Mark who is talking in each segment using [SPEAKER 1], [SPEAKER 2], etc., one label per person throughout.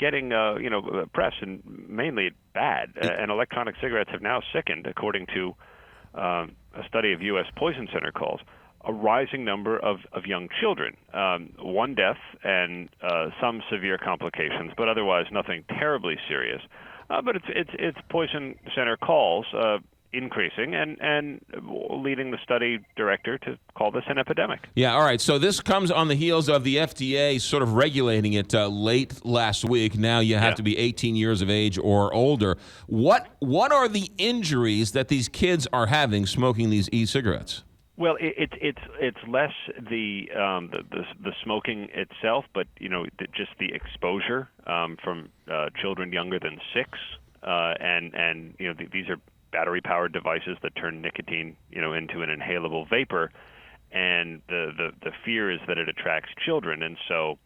[SPEAKER 1] getting press, and mainly bad. And electronic cigarettes have now sickened, according to a study of U.S. Poison Center calls, a rising number of young children. One death and some severe complications, but otherwise nothing terribly serious. But it's Poison Center calls increasing and leading the study director to call this an epidemic.
[SPEAKER 2] Yeah, all right. So this comes on the heels of the FDA sort of regulating it late last week. Now you have to be 18 years of age or older. What are the injuries that these kids are having smoking these e-cigarettes?
[SPEAKER 1] Well, it's less the smoking itself, but just the exposure from children younger than 6, and these are battery-powered devices that turn nicotine into an inhalable vapor, and the fear is that it attracts children, and so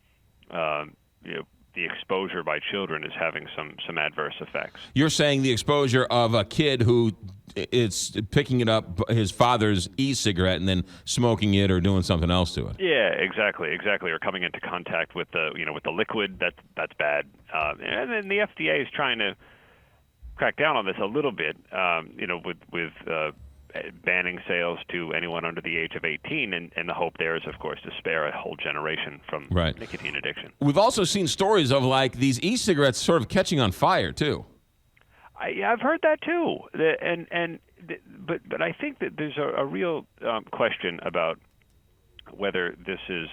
[SPEAKER 1] the exposure by children is having some adverse effects.
[SPEAKER 2] You're saying the exposure of a kid who is picking it up, his father's e-cigarette, and then smoking it or doing something else to it.
[SPEAKER 1] Yeah, exactly, or coming into contact with the liquid. That's bad. And then the FDA is trying to crack down on this a little bit. With banning sales to anyone under the age of 18, and the hope there is, of course, to spare a whole generation from nicotine addiction.
[SPEAKER 2] We've also seen stories of these e-cigarettes sort of catching on fire too.
[SPEAKER 1] I've heard that too, but I think that there's a real question about whether this is,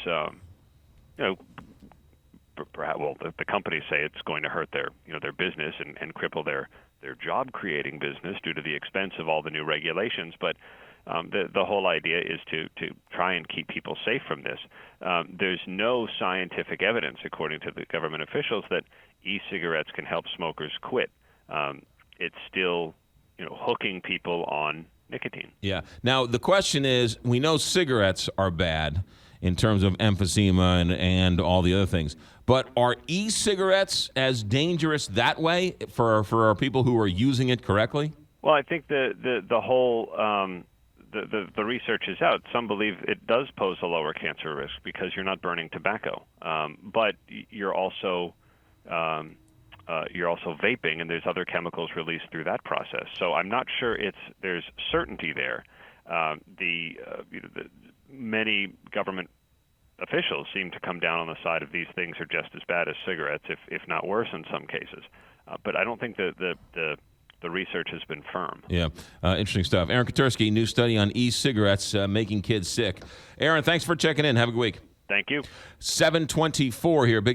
[SPEAKER 1] perhaps, the companies say it's going to hurt their business and cripple their job-creating business due to the expense of all the new regulations. But the whole idea is to try and keep people safe from this. There's no scientific evidence, according to the government officials, that e-cigarettes can help smokers quit. It's still, hooking people on nicotine.
[SPEAKER 2] Yeah. Now, the question is, we know cigarettes are bad in terms of emphysema and all the other things. But are e-cigarettes as dangerous that way for our people who are using it correctly?
[SPEAKER 1] Well, I think the whole the research is out. Some believe it does pose a lower cancer risk because you're not burning tobacco, but you're also vaping, and there's other chemicals released through that process. So I'm not sure there's certainty there. The many government officials seem to come down on the side of these things are just as bad as cigarettes, if not worse in some cases. But I don't think the research has been firm.
[SPEAKER 2] Yeah, interesting stuff. Aaron Katersky, new study on e-cigarettes making kids sick. Aaron, thanks for checking in. Have a good week.
[SPEAKER 1] Thank you.
[SPEAKER 2] 7:24 here. Big